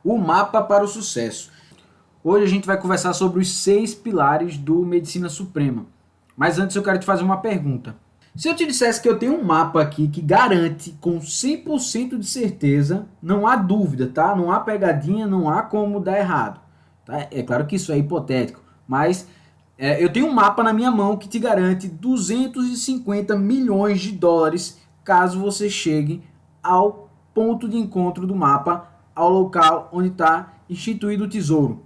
O mapa para o sucesso. Hoje a gente vai conversar sobre os 6 pilares do Medicina Suprema. Mas antes eu quero te fazer uma pergunta. Se eu te dissesse que eu tenho um mapa aqui que garante com 100% de certeza, não há dúvida, tá? Não há pegadinha, não há como dar errado. Tá? É claro que isso é hipotético, mas eu tenho um mapa na minha mão que te garante 250 milhões de dólares caso você chegue ao ponto de encontro do mapa, ao local onde está instituído o tesouro.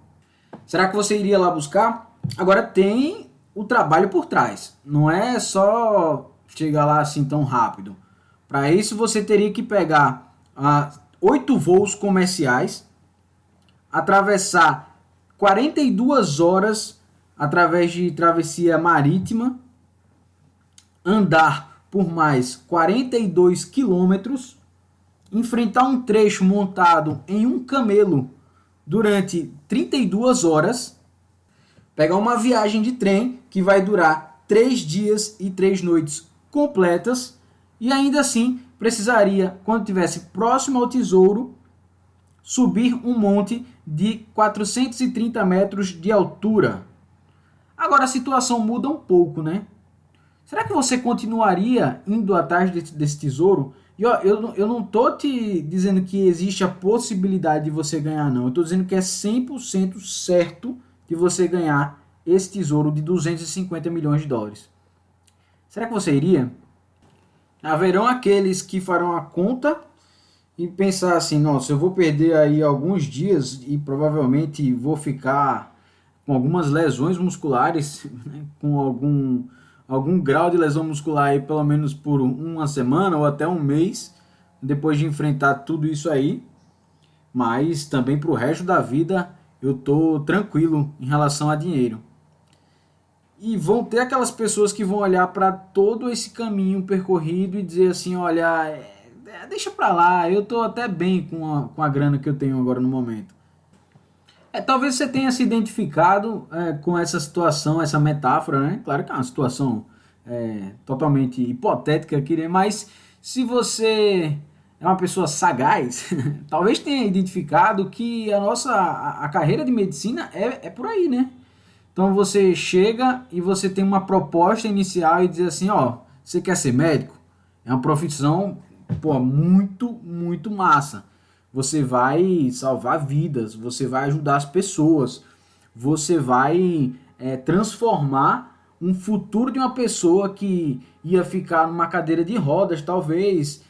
Será que você iria lá buscar? Agora tem o trabalho por trás. Não é só chegar lá assim tão rápido. Para isso você teria que pegar 8 voos comerciais, atravessar 42 horas através de travessia marítima, andar por mais 42 quilômetros, enfrentar um trecho montado em um camelo durante 32 horas, pegar uma viagem de trem que vai durar 3 dias e 3 noites completas, e ainda assim precisaria, quando estivesse próximo ao tesouro, subir um monte de 430 metros de altura. Agora a situação muda um pouco, né? Será que você continuaria indo atrás desse tesouro? E ó, eu não tô te dizendo que existe a possibilidade de você ganhar, não. Eu tô dizendo que é 100% certo de você ganhar esse tesouro de 250 milhões de dólares. Será que você iria? Haverão aqueles que farão a conta e pensar assim, nossa, eu vou perder aí alguns dias e provavelmente vou ficar com algumas lesões musculares, né, com algum grau de lesão muscular aí pelo menos por uma semana ou até um mês, depois de enfrentar tudo isso aí. Mas também para o resto da vida eu tô tranquilo em relação a dinheiro. E vão ter aquelas pessoas que vão olhar para todo esse caminho percorrido e dizer assim, olha, deixa para lá, eu tô até bem com a grana que eu tenho agora no momento. Talvez você tenha se identificado com essa situação, essa metáfora, né? Claro que é uma situação totalmente hipotética aqui, né? Mas se você é uma pessoa sagaz, talvez tenha identificado que a carreira de medicina é por aí, né? Então você chega e você tem uma proposta inicial e diz assim, ó, você quer ser médico? É uma profissão, pô, muito massa. Você vai salvar vidas, você vai ajudar as pessoas, você vai transformar um futuro de uma pessoa que ia ficar numa cadeira de rodas, talvez,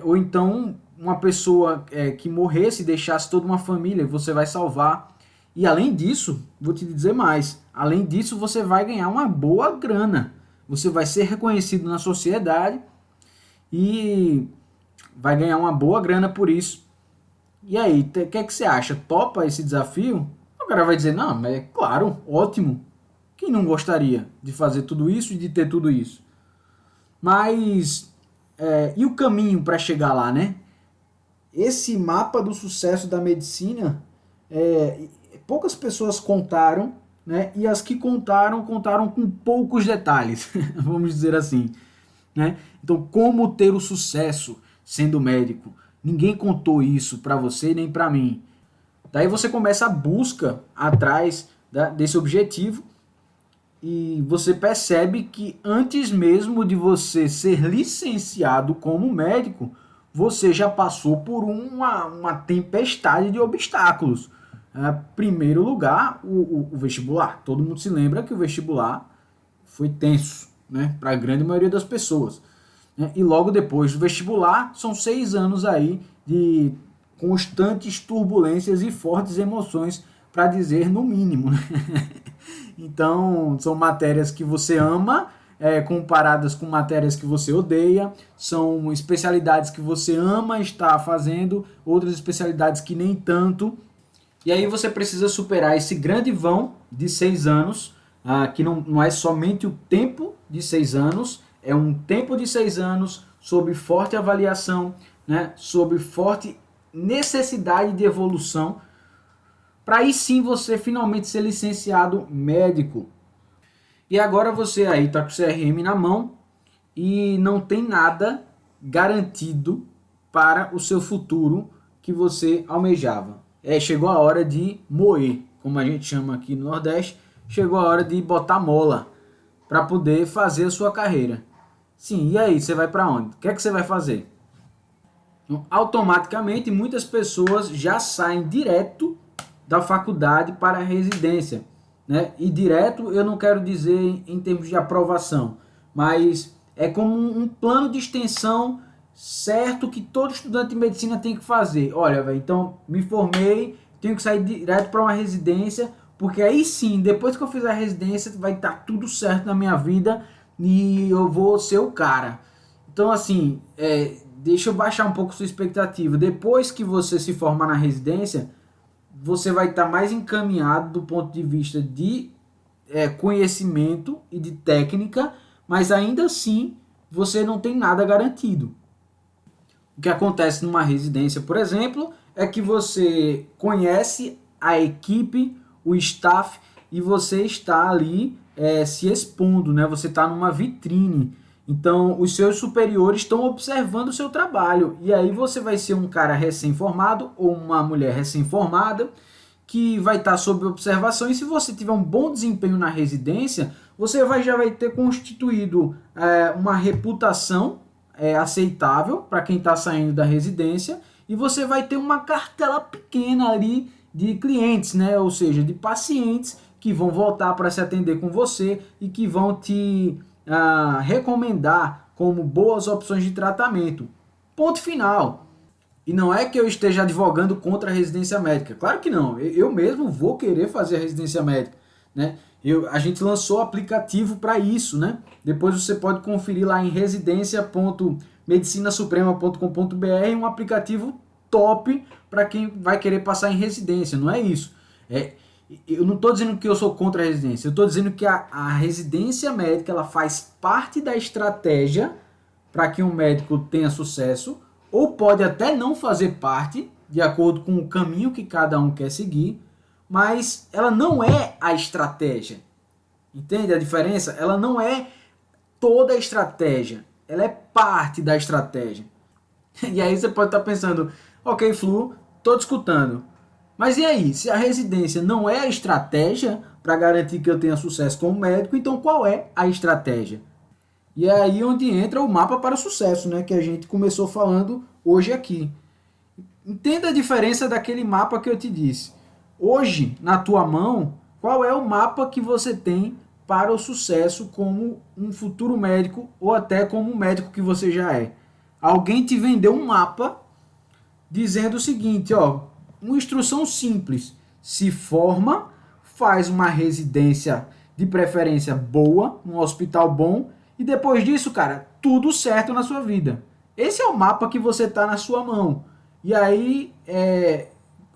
ou então uma pessoa que morresse e deixasse toda uma família, você vai salvar. E além disso, vou te dizer mais, além disso você vai ganhar uma boa grana, você vai ser reconhecido na sociedade e vai ganhar uma boa grana por isso. E aí, o que é que você acha? Topa esse desafio? O cara vai dizer, não, mas é claro, ótimo. Quem não gostaria de fazer tudo isso e de ter tudo isso? Mas, e o caminho para chegar lá, né? Esse mapa do sucesso da medicina, poucas pessoas contaram, né? E as que contaram com poucos detalhes, vamos dizer assim, né? Então, como ter o sucesso sendo médico? Ninguém contou isso para você nem para mim. Daí você começa a busca atrás desse objetivo e você percebe que antes mesmo de você ser licenciado como médico, você já passou por uma tempestade de obstáculos. Primeiro lugar, o vestibular. Todo mundo se lembra que o vestibular foi tenso, né, para a grande maioria das pessoas. E logo depois do vestibular, são 6 anos aí de constantes turbulências e fortes emoções, para dizer no mínimo. Então, são matérias que você ama, comparadas com matérias que você odeia, são especialidades que você ama estar fazendo, outras especialidades que nem tanto. E aí você precisa superar esse grande vão de 6 anos, que não é somente o tempo de 6 anos, é um tempo de 6 anos sob forte avaliação, né, sob forte necessidade de evolução, para aí sim você finalmente ser licenciado médico. E agora você aí está com o CRM na mão e não tem nada garantido para o seu futuro que você almejava. chegou a hora de moer, como a gente chama aqui no Nordeste, chegou a hora de botar mola para poder fazer a sua carreira. Sim, e aí, você vai para onde? O que é que você vai fazer? Então, automaticamente, muitas pessoas já saem direto da faculdade para a residência, né? E direto eu não quero dizer em termos de aprovação, mas é como um plano de extensão certo que todo estudante de medicina tem que fazer. Olha, velho, então me formei, tenho que sair direto para uma residência, porque aí sim, depois que eu fizer a residência, vai estar tudo certo na minha vida e eu vou ser o cara. Então, assim, deixa eu baixar um pouco sua expectativa. Depois que você se formar na residência, você vai estar mais encaminhado do ponto de vista de conhecimento e de técnica, mas ainda assim você não tem nada garantido. O que acontece numa residência, por exemplo, é que você conhece a equipe, o staff, e você está ali se expondo, né? Você está numa vitrine. Então, os seus superiores estão observando o seu trabalho. E aí você vai ser um cara recém-formado ou uma mulher recém-formada que vai estar sob observação. E se você tiver um bom desempenho na residência, você já vai ter constituído uma reputação aceitável para quem está saindo da residência, e você vai ter uma cartela pequena ali de clientes, né? Ou seja, de pacientes que vão voltar para se atender com você e que vão te recomendar como boas opções de tratamento. Ponto final. E não é que eu esteja advogando contra a residência médica. Claro que não. Eu mesmo vou querer fazer a residência médica, né? A gente lançou aplicativo para isso, né? Depois você pode conferir lá em residencia.medicinasuprema.com.br, um aplicativo top para quem vai querer passar em residência. Não é isso. Eu não estou dizendo que eu sou contra a residência. Eu estou dizendo que a residência médica ela faz parte da estratégia para que um médico tenha sucesso, ou pode até não fazer parte, de acordo com o caminho que cada um quer seguir, mas ela não é a estratégia. Entende a diferença? Ela não é toda a estratégia, ela é parte da estratégia. E aí você pode estar pensando, ok, Flu, estou te escutando. Mas e aí, se a residência não é a estratégia para garantir que eu tenha sucesso como médico, então qual é a estratégia? E é aí onde entra o mapa para o sucesso, né, que a gente começou falando hoje aqui. Entenda a diferença daquele mapa que eu te disse. Hoje, na tua mão, qual é o mapa que você tem para o sucesso como um futuro médico ou até como um médico que você já é? Alguém te vendeu um mapa dizendo o seguinte, ó, uma instrução simples: se forma, faz uma residência de preferência boa, um hospital bom, e depois disso, cara, tudo certo na sua vida. Esse é o mapa que você tá na sua mão. E aí,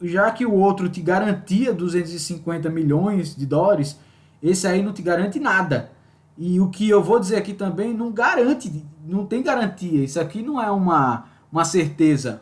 já que o outro te garantia 250 milhões de dólares, esse aí não te garante nada. E o que eu vou dizer aqui também não garante, não tem garantia. Isso aqui não é uma certeza.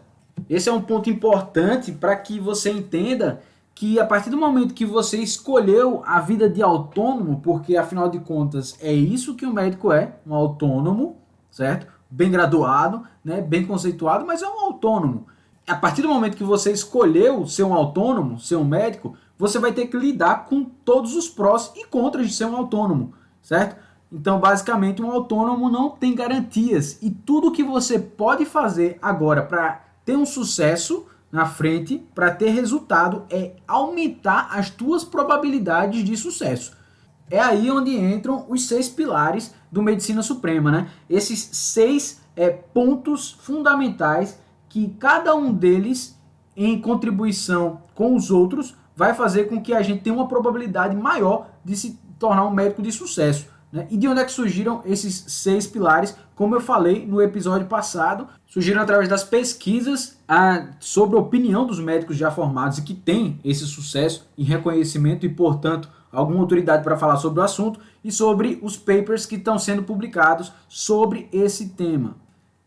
Esse é um ponto importante para que você entenda que a partir do momento que você escolheu a vida de autônomo, porque afinal de contas é isso que o médico é, um autônomo, certo? Bem graduado, né? Bem conceituado, mas é um autônomo. A partir do momento que você escolheu ser um autônomo, ser um médico, você vai ter que lidar com todos os prós e contras de ser um autônomo, certo? Então, basicamente, um autônomo não tem garantias. E tudo que você pode fazer agora para ter um sucesso na frente, para ter resultado, é aumentar as tuas probabilidades de sucesso. É aí onde entram os 6 pilares do Medicina Suprema, né? Esses 6 pontos fundamentais que cada um deles, em contribuição com os outros, vai fazer com que a gente tenha uma probabilidade maior de se tornar um médico de sucesso, né? E de onde é que surgiram esses 6 pilares? Como eu falei no episódio passado, surgiram através das pesquisas sobre a opinião dos médicos já formados e que têm esse sucesso e reconhecimento e, portanto, alguma autoridade para falar sobre o assunto, e sobre os papers que estão sendo publicados sobre esse tema.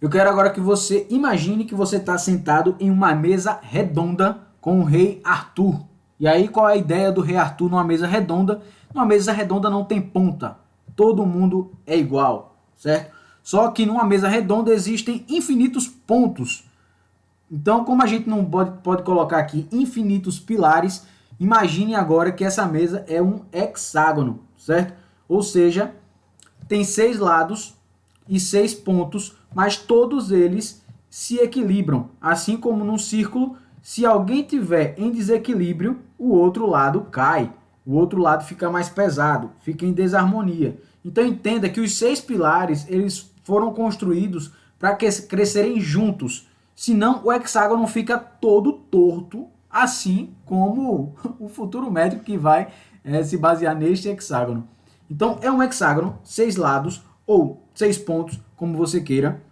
Eu quero agora que você imagine que você está sentado em uma mesa redonda com o rei Arthur. E aí, qual é a ideia do rei Arthur numa mesa redonda? Numa mesa redonda não tem ponta. Todo mundo é igual, certo? Só que numa mesa redonda existem infinitos pontos. Então, como a gente não pode colocar aqui infinitos pilares, imagine agora que essa mesa é um hexágono, certo? Ou seja, tem 6 lados e 6 pontos, mas todos eles se equilibram. Assim como num círculo, se alguém tiver em desequilíbrio, o outro lado cai. O outro lado fica mais pesado, fica em desarmonia. Então entenda que os 6 pilares eles foram construídos para crescerem juntos. Senão o hexágono fica todo torto, assim como o futuro médico que vai se basear neste hexágono. Então é um hexágono, 6 lados ou 6 pontos, como você queira.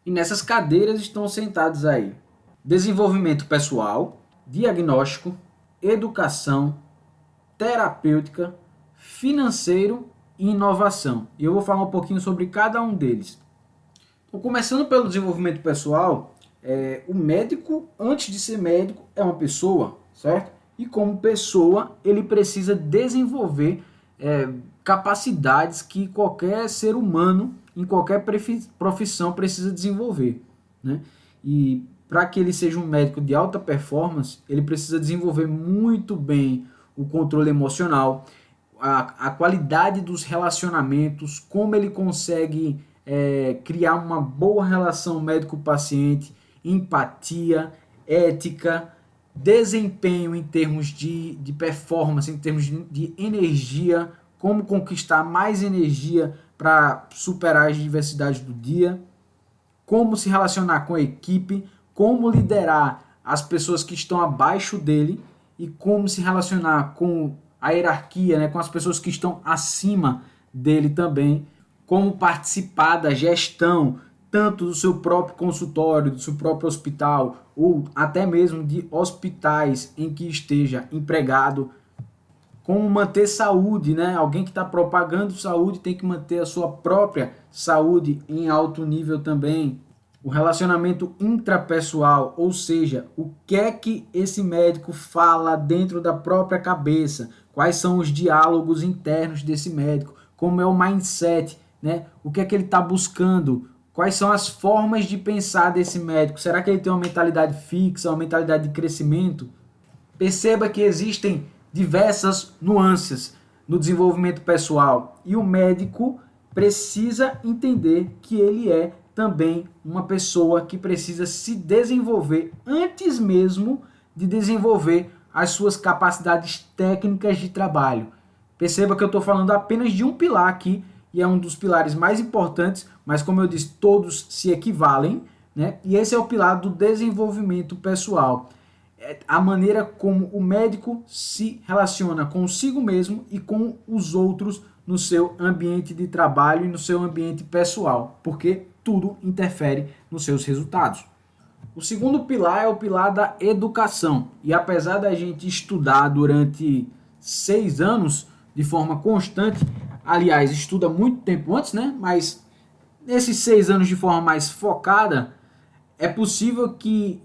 E nessas cadeiras estão sentados aí desenvolvimento pessoal, diagnóstico, educação, terapêutica, financeiro e inovação. E eu vou falar um pouquinho sobre cada um deles. Então, começando pelo desenvolvimento pessoal, o médico, antes de ser médico, é uma pessoa, certo? E como pessoa, ele precisa desenvolver capacidades que qualquer ser humano, em qualquer profissão, precisa desenvolver, né? E para que ele seja um médico de alta performance, ele precisa desenvolver muito bem o controle emocional, a qualidade dos relacionamentos, como ele consegue criar uma boa relação médico-paciente, empatia, ética, desempenho em termos de performance, em termos de energia, como conquistar mais energia para superar as diversidades do dia, como se relacionar com a equipe, como liderar as pessoas que estão abaixo dele e como se relacionar com a hierarquia, né, com as pessoas que estão acima dele também, como participar da gestão, tanto do seu próprio consultório, do seu próprio hospital, ou até mesmo de hospitais em que esteja empregado, como manter saúde, né? Alguém que está propagando saúde tem que manter a sua própria saúde em alto nível também. O relacionamento intrapessoal, ou seja, o que é que esse médico fala dentro da própria cabeça, quais são os diálogos internos desse médico, como é o mindset, né? O que é que ele está buscando, quais são as formas de pensar desse médico, será que ele tem uma mentalidade fixa, uma mentalidade de crescimento? Perceba que existem diversas nuances no desenvolvimento pessoal e o médico precisa entender que ele é também uma pessoa que precisa se desenvolver antes mesmo de desenvolver as suas capacidades técnicas de trabalho. Perceba que eu estou falando apenas de um pilar aqui e é um dos pilares mais importantes, mas como eu disse, todos se equivalem, né? E esse é o pilar do desenvolvimento pessoal. A maneira como o médico se relaciona consigo mesmo e com os outros no seu ambiente de trabalho e no seu ambiente pessoal, porque tudo interfere nos seus resultados. O segundo pilar é o pilar da educação. E apesar da gente estudar durante 6 anos de forma constante, aliás, estuda muito tempo antes, né? Mas nesses 6 anos de forma mais focada, é possível que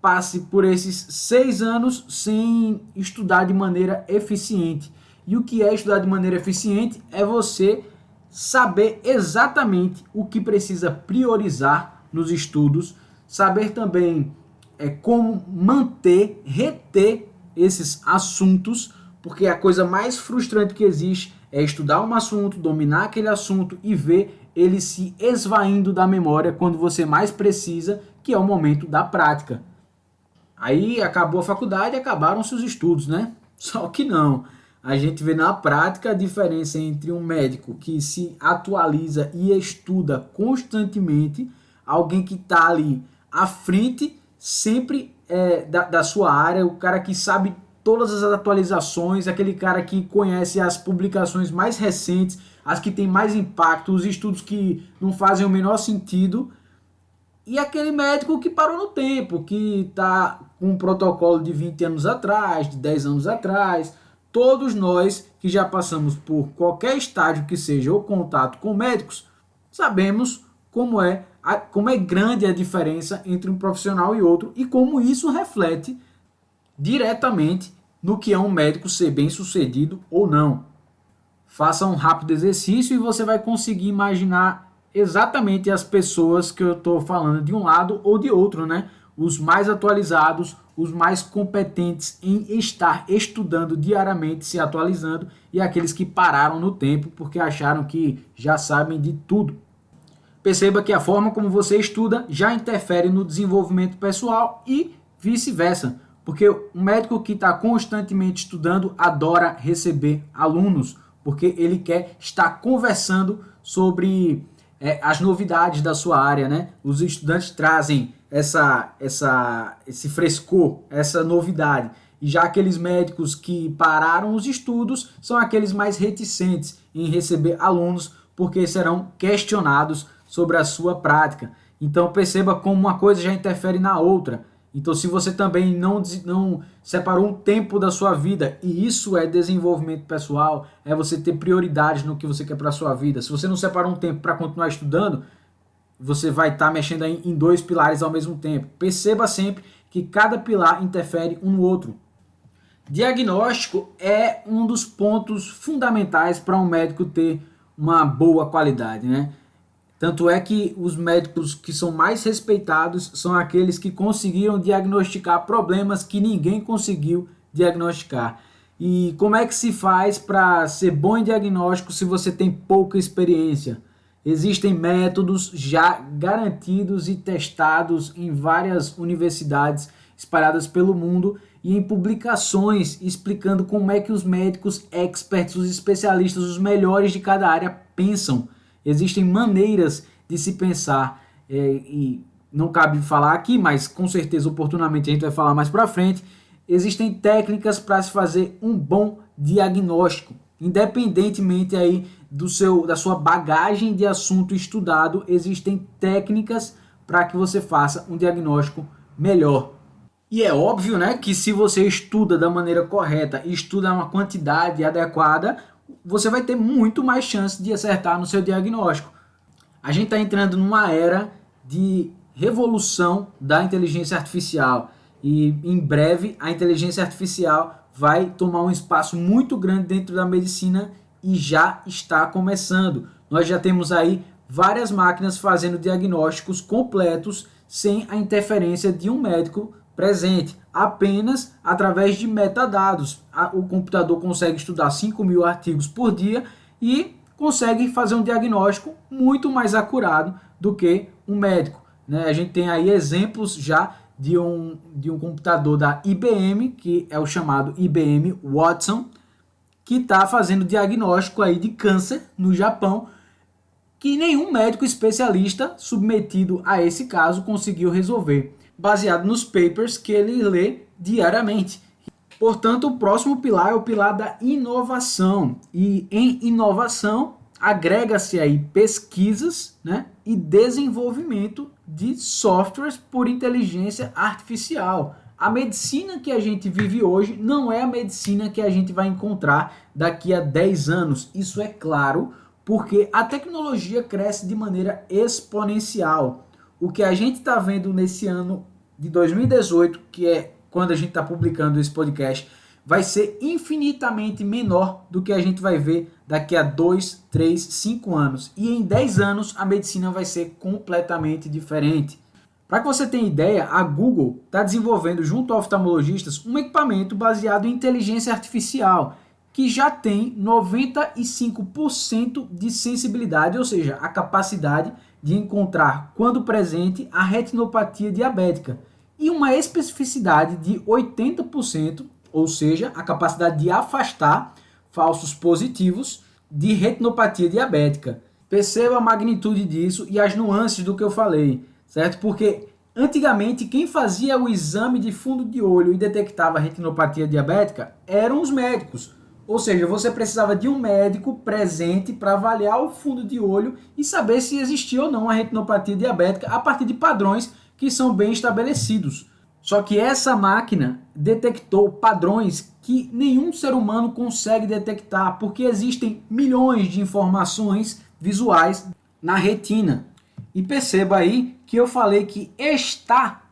passe por esses 6 anos sem estudar de maneira eficiente. E o que é estudar de maneira eficiente é você saber exatamente o que precisa priorizar nos estudos, saber também como manter, reter esses assuntos, porque a coisa mais frustrante que existe é estudar um assunto, dominar aquele assunto e ver ele se esvaindo da memória quando você mais precisa, que é o momento da prática. Aí acabou a faculdade, acabaram-se os estudos, né? Só que não. A gente vê na prática a diferença entre um médico que se atualiza e estuda constantemente, alguém que está ali à frente sempre da sua área, o cara que sabe todas as atualizações, aquele cara que conhece as publicações mais recentes, as que têm mais impacto, os estudos que não fazem o menor sentido, e aquele médico que parou no tempo, que está com um protocolo de 20 anos atrás, de 10 anos atrás. Todos nós que já passamos por qualquer estágio que seja o contato com médicos, sabemos como é grande a diferença entre um profissional e outro e como isso reflete diretamente no que é um médico ser bem sucedido ou não. Faça um rápido exercício e você vai conseguir imaginar exatamente as pessoas que eu estou falando de um lado ou de outro, né? os mais atualizados, os mais competentes em estar estudando diariamente, se atualizando, e aqueles que pararam no tempo porque acharam que já sabem de tudo. Perceba que a forma como você estuda já interfere no desenvolvimento pessoal e vice-versa, porque um médico que está constantemente estudando adora receber alunos, porque ele quer estar conversando sobre as novidades da sua área, né? Os estudantes trazem esse frescor, essa novidade. E já aqueles médicos que pararam os estudos são aqueles mais reticentes em receber alunos, porque serão questionados sobre a sua prática. Então perceba como uma coisa já interfere na outra. Então se você também não separou um tempo da sua vida, e isso é desenvolvimento pessoal, é você ter prioridades no que você quer para a sua vida. Se você não separou um tempo para continuar estudando, você vai estar mexendo aí em dois pilares ao mesmo tempo. Perceba sempre que cada pilar interfere um no outro. Diagnóstico é um dos pontos fundamentais para um médico ter uma boa qualidade, né? Tanto é que os médicos que são mais respeitados são aqueles que conseguiram diagnosticar problemas que ninguém conseguiu diagnosticar. E como é que se faz para ser bom em diagnóstico se você tem pouca experiência? Existem métodos já garantidos e testados em várias universidades espalhadas pelo mundo e em publicações explicando como é que os médicos experts, os especialistas, os melhores de cada área pensam. Existem maneiras de se pensar e não cabe falar aqui, mas com certeza oportunamente a gente vai falar mais para frente. Existem técnicas para se fazer um bom diagnóstico, independentemente aí da sua bagagem de assunto estudado, existem técnicas para que você faça um diagnóstico melhor. E é óbvio, né, que se você estuda da maneira correta e estuda uma quantidade adequada, você vai ter muito mais chance de acertar no seu diagnóstico. A gente está entrando numa era de revolução da inteligência artificial e em breve a inteligência artificial vai tomar um espaço muito grande dentro da medicina e já está começando. Nós já temos aí várias máquinas fazendo diagnósticos completos sem a interferência de um médico presente, apenas através de metadados. O computador consegue estudar 5.000 artigos por dia e consegue fazer um diagnóstico muito mais acurado do que um médico, né? A gente tem aí exemplos já de um computador da IBM, que é o chamado IBM Watson, que está fazendo diagnóstico aí de câncer no Japão, que nenhum médico especialista submetido a esse caso conseguiu resolver, baseado nos papers que ele lê diariamente. Portanto, o próximo pilar é o pilar da inovação. E em inovação, agrega-se aí pesquisas, né, e desenvolvimento de softwares por inteligência artificial. A medicina que a gente vive hoje não é a medicina que a gente vai encontrar daqui a 10 anos. Isso é claro, porque a tecnologia cresce de maneira exponencial. O que a gente está vendo nesse ano de 2018, que é quando a gente está publicando esse podcast, vai ser infinitamente menor do que a gente vai ver daqui a 2, 3, 5 anos. E em 10 anos a medicina vai ser completamente diferente. Para que você tenha ideia, a Google está desenvolvendo junto a oftalmologistas um equipamento baseado em inteligência artificial, que já tem 95% de sensibilidade, ou seja, a capacidade de encontrar, quando presente, a retinopatia diabética, e uma especificidade de 80%, ou seja, a capacidade de afastar falsos positivos de retinopatia diabética. Perceba a magnitude disso e as nuances do que eu falei, certo? Porque antigamente quem fazia o exame de fundo de olho e detectava a retinopatia diabética eram os médicos. Ou seja, você precisava de um médico presente para avaliar o fundo de olho e saber se existia ou não a retinopatia diabética a partir de padrões que são bem estabelecidos. Só que essa máquina detectou padrões que nenhum ser humano consegue detectar, porque existem milhões de informações visuais na retina. E perceba aí que eu falei que está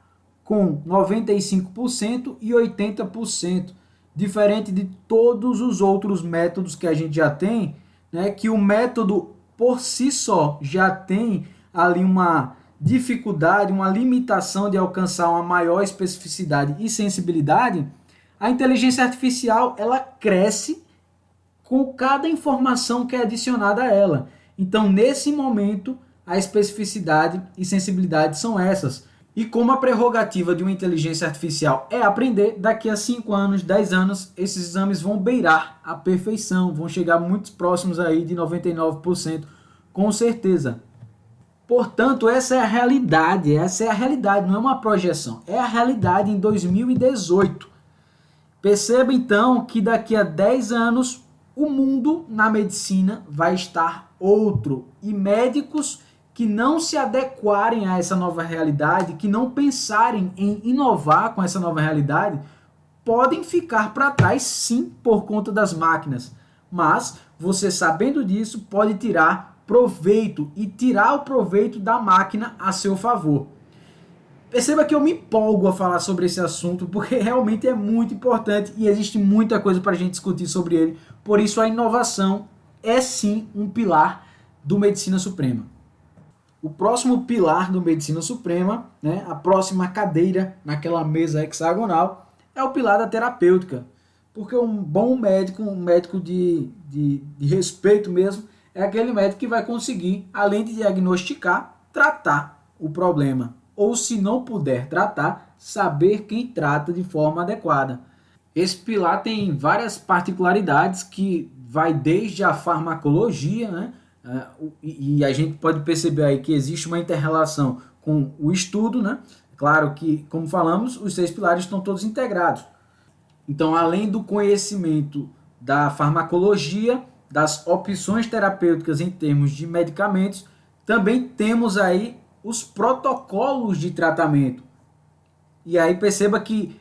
com 95% e 80%. Diferente de todos os outros métodos que a gente já tem, né, que o método por si só já tem ali uma dificuldade, uma limitação de alcançar uma maior especificidade e sensibilidade, a inteligência artificial ela cresce com cada informação que é adicionada a ela. Então, nesse momento, a especificidade e sensibilidade são essas. E como a prerrogativa de uma inteligência artificial é aprender, daqui a 5 anos, 10 anos, esses exames vão beirar a perfeição, vão chegar muito próximos aí de 99%, com certeza. Portanto, essa é a realidade, não é uma projeção, é a realidade em 2018. Perceba então que daqui a 10 anos o mundo na medicina vai estar outro e médicos que não se adequarem a essa nova realidade, que não pensarem em inovar com essa nova realidade, podem ficar para trás sim por conta das máquinas. Mas você sabendo disso pode tirar proveito e tirar o proveito da máquina a seu favor. Perceba que eu me empolgo a falar sobre esse assunto porque realmente é muito importante e existe muita coisa para a gente discutir sobre ele. Por isso a inovação é sim um pilar do Medicina Suprema. O próximo pilar do Medicina Suprema, né, a próxima cadeira naquela mesa hexagonal, é o pilar da terapêutica. Porque um bom médico, um médico de respeito mesmo, é aquele médico que vai conseguir, além de diagnosticar, tratar o problema. Ou se não puder tratar, saber quem trata de forma adequada. Esse pilar tem várias particularidades que vai desde a farmacologia, né? E a gente pode perceber aí que existe uma inter-relação com o estudo, né? Claro que, como falamos, os 6 pilares estão todos integrados. Então, além do conhecimento da farmacologia, das opções terapêuticas em termos de medicamentos, também temos aí os protocolos de tratamento. E aí perceba que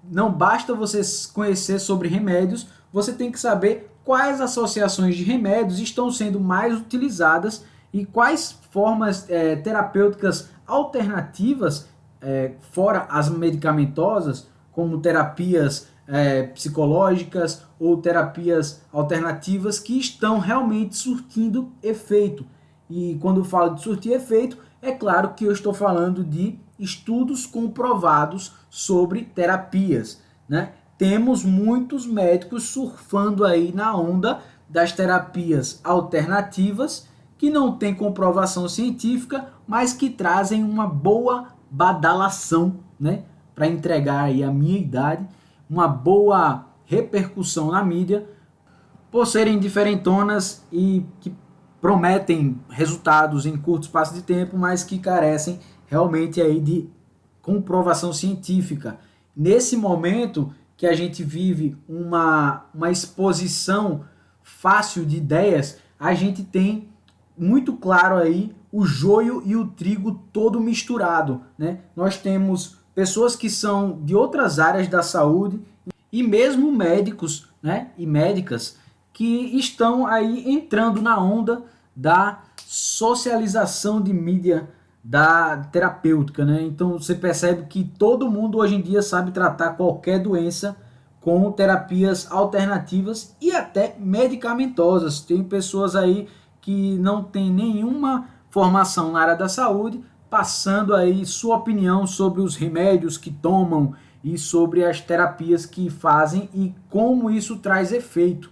não basta você conhecer sobre remédios, você tem que saber quais associações de remédios estão sendo mais utilizadas e quais formas terapêuticas alternativas, fora as medicamentosas, como terapias psicológicas ou terapias alternativas que estão realmente surtindo efeito. E quando eu falo de surtir efeito, é claro que eu estou falando de estudos comprovados sobre terapias, né? Temos muitos médicos surfando aí na onda das terapias alternativas que não têm comprovação científica, mas que trazem uma boa badalação, né? Para entregar aí a minha idade, uma boa repercussão na mídia, por serem diferentonas e que prometem resultados em curto espaço de tempo, mas que carecem realmente aí de comprovação científica. Nesse momento que a gente vive uma exposição fácil de ideias, a gente tem muito claro aí o joio e o trigo todo misturado, né? Nós temos pessoas que são de outras áreas da saúde e mesmo médicos, né, e médicas que estão aí entrando na onda da socialização de mídia da terapêutica, né? Então você percebe que todo mundo hoje em dia sabe tratar qualquer doença com terapias alternativas e até medicamentosas. Tem pessoas aí que não têm nenhuma formação na área da saúde, passando aí sua opinião sobre os remédios que tomam e sobre as terapias que fazem e como isso traz efeito.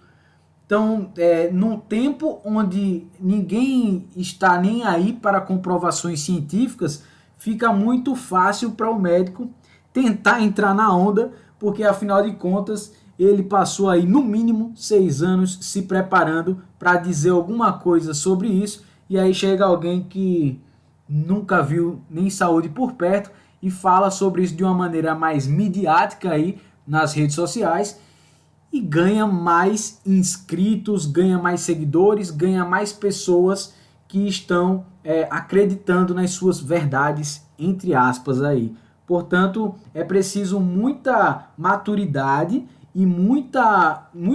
Então, num tempo onde ninguém está nem aí para comprovações científicas, fica muito fácil para o médico tentar entrar na onda, porque afinal de contas ele passou aí no mínimo 6 anos se preparando para dizer alguma coisa sobre isso, e aí chega alguém que nunca viu nem saúde por perto e fala sobre isso de uma maneira mais midiática aí nas redes sociais, e ganha mais inscritos, ganha mais seguidores, ganha mais pessoas que estão acreditando nas suas verdades, entre aspas aí. Portanto, é preciso muita maturidade e muito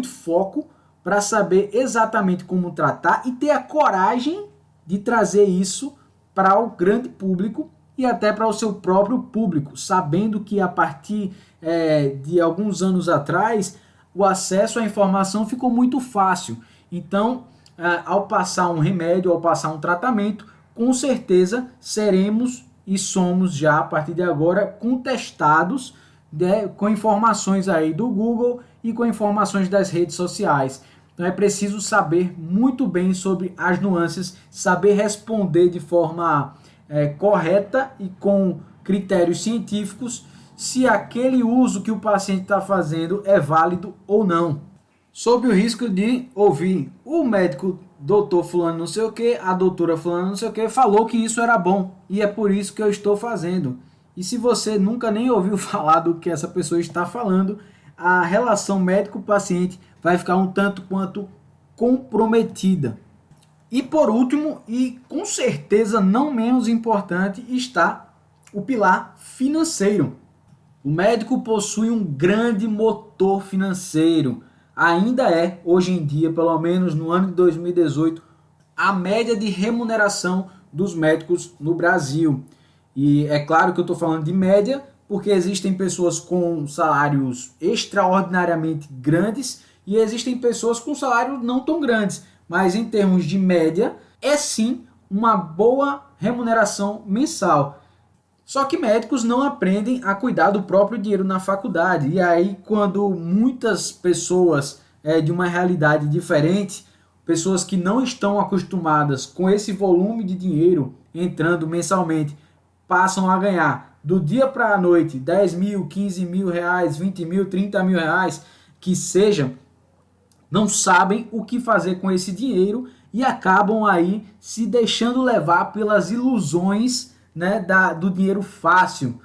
foco para saber exatamente como tratar e ter a coragem de trazer isso para o grande público e até para o seu próprio público, sabendo que a partir de alguns anos atrás o acesso à informação ficou muito fácil. Então, ao passar um remédio, ao passar um tratamento, com certeza seremos e somos já a partir de agora contestados, né, com informações aí do Google e com informações das redes sociais. Então é preciso saber muito bem sobre as nuances, saber responder de forma correta e com critérios científicos se aquele uso que o paciente está fazendo é válido ou não. Sob o risco de ouvir o médico doutor fulano não sei o que, a doutora fulano não sei o que, falou que isso era bom e é por isso que eu estou fazendo. E se você nunca nem ouviu falar do que essa pessoa está falando, a relação médico-paciente vai ficar um tanto quanto comprometida. E por último, e com certeza não menos importante, está o pilar financeiro. O médico possui um grande motor financeiro. Ainda é, hoje em dia, pelo menos no ano de 2018, a média de remuneração dos médicos no Brasil. E é claro que eu estou falando de média, porque existem pessoas com salários extraordinariamente grandes e existem pessoas com salários não tão grandes. Mas em termos de média, é sim uma boa remuneração mensal. Só que médicos não aprendem a cuidar do próprio dinheiro na faculdade. E aí, quando muitas pessoas de uma realidade diferente, pessoas que não estão acostumadas com esse volume de dinheiro entrando mensalmente, passam a ganhar do dia para a noite 10 mil, 15 mil reais, 20 mil, 30 mil reais, que seja, não sabem o que fazer com esse dinheiro e acabam aí se deixando levar pelas ilusões, né, do dinheiro fácil,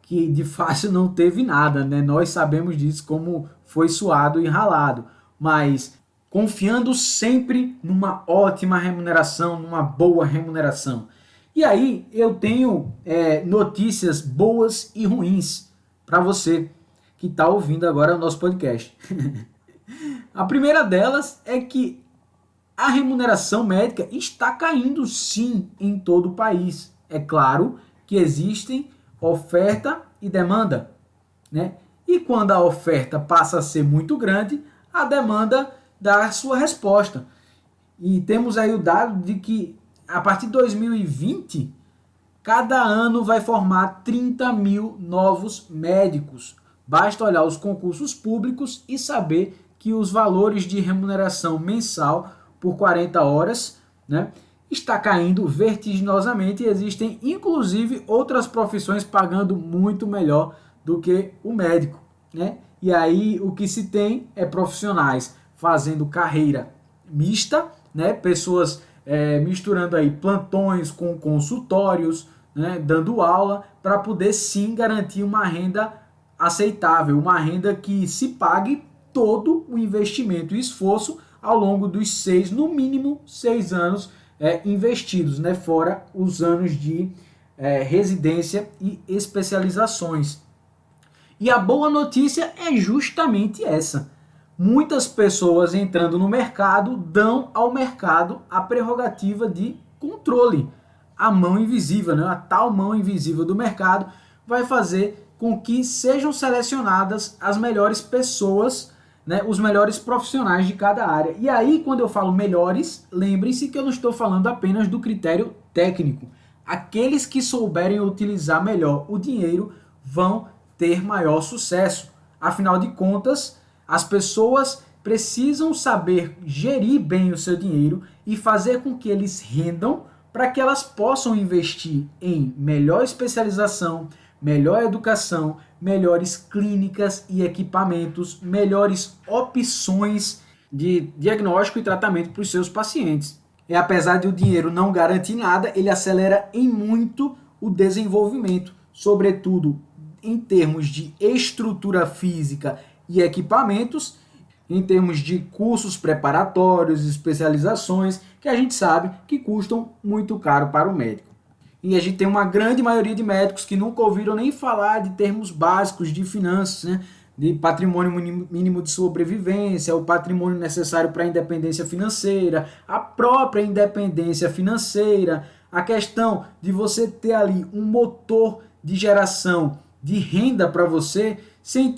que de fácil não teve nada, né? Nós sabemos disso, como foi suado e ralado, mas confiando sempre numa ótima remuneração, numa boa remuneração. E aí eu tenho notícias boas e ruins para você que está ouvindo agora o nosso podcast. A primeira delas é que a remuneração médica está caindo sim em todo o país. É claro que existem oferta e demanda, né? E quando a oferta passa a ser muito grande, a demanda dá a sua resposta. E temos aí o dado de que a partir de 2020, cada ano vai formar 30 mil novos médicos. Basta olhar os concursos públicos e saber que os valores de remuneração mensal por 40 horas, né, está caindo vertiginosamente e existem inclusive outras profissões pagando muito melhor do que o médico, né? E aí o que se tem é profissionais fazendo carreira mista, né? Pessoas misturando aí plantões com consultórios, né? Dando aula para poder sim garantir uma renda aceitável, uma renda que se pague todo o investimento e esforço ao longo dos no mínimo 6 anos investidos, né? Fora os anos de residência e especializações. E a boa notícia é justamente essa. Muitas pessoas entrando no mercado dão ao mercado a prerrogativa de controle. A mão invisível, né? A tal mão invisível do mercado vai fazer com que sejam selecionadas as melhores pessoas, né, os melhores profissionais de cada área. E aí, quando eu falo melhores, lembrem-se que eu não estou falando apenas do critério técnico. Aqueles que souberem utilizar melhor o dinheiro vão ter maior sucesso. Afinal de contas, as pessoas precisam saber gerir bem o seu dinheiro e fazer com que eles rendam para que elas possam investir em melhor especialização, melhor educação, melhores clínicas e equipamentos, melhores opções de diagnóstico e tratamento para os seus pacientes. E apesar de o dinheiro não garantir nada, ele acelera em muito o desenvolvimento, sobretudo em termos de estrutura física e equipamentos, em termos de cursos preparatórios, especializações, que a gente sabe que custam muito caro para o médico. E a gente tem uma grande maioria de médicos que nunca ouviram nem falar de termos básicos de finanças, né? De patrimônio mínimo de sobrevivência, o patrimônio necessário para a independência financeira, a própria independência financeira, a questão de você ter ali um motor de geração de renda para você, sem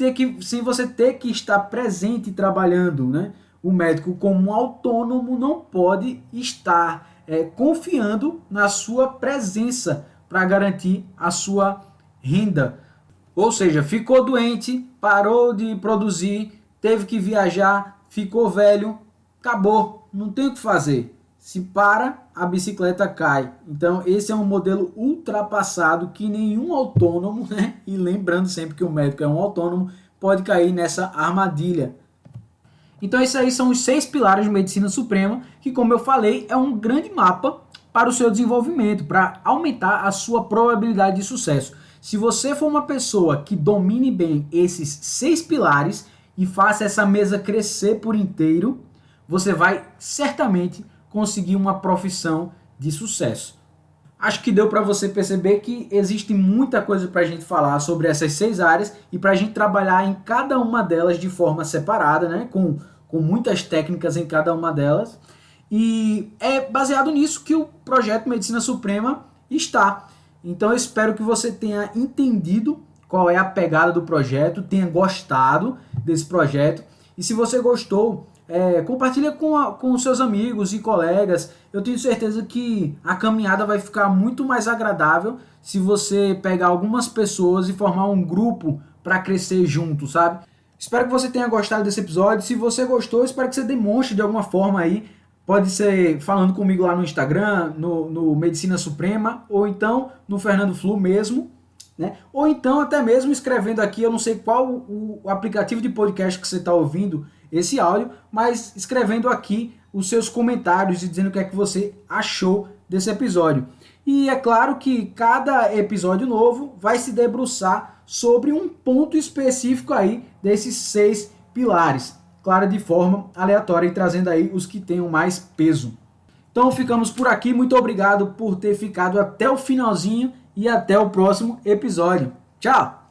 você ter que estar presente trabalhando, né? O médico, como um autônomo, não pode estar confiando na sua presença para garantir a sua renda. Ou seja, ficou doente, parou de produzir, teve que viajar, ficou velho, acabou, não tem o que fazer. Se para, a bicicleta cai. Então esse é um modelo ultrapassado que nenhum autônomo, né? E lembrando sempre que o médico é um autônomo, pode cair nessa armadilha. Então esses aí são os 6 pilares de Medicina Suprema, que como eu falei, é um grande mapa para o seu desenvolvimento, para aumentar a sua probabilidade de sucesso. Se você for uma pessoa que domine bem esses 6 pilares e faça essa mesa crescer por inteiro, você vai certamente conseguir uma profissão de sucesso. Acho que deu para você perceber que existe muita coisa para a gente falar sobre essas 6 áreas e para a gente trabalhar em cada uma delas de forma separada, né? com muitas técnicas em cada uma delas. E é baseado nisso que o projeto Medicina Suprema está. Então eu espero que você tenha entendido qual é a pegada do projeto, tenha gostado desse projeto. E se você gostou, compartilha com os seus amigos e colegas. Eu tenho certeza que a caminhada vai ficar muito mais agradável se você pegar algumas pessoas e formar um grupo para crescer junto, sabe? Espero que você tenha gostado desse episódio. Se você gostou, espero que você demonstre de alguma forma aí. Pode ser falando comigo lá no Instagram, no Medicina Suprema, ou então no Fernando Flu mesmo, né? Ou então até mesmo escrevendo aqui, eu não sei qual o aplicativo de podcast que você está ouvindo esse áudio, mas escrevendo aqui os seus comentários e dizendo o que é que você achou desse episódio. E é claro que cada episódio novo vai se debruçar sobre um ponto específico aí desses 6 pilares, claro, de forma aleatória e trazendo aí os que tenham mais peso. Então ficamos por aqui, muito obrigado por ter ficado até o finalzinho e até o próximo episódio. Tchau!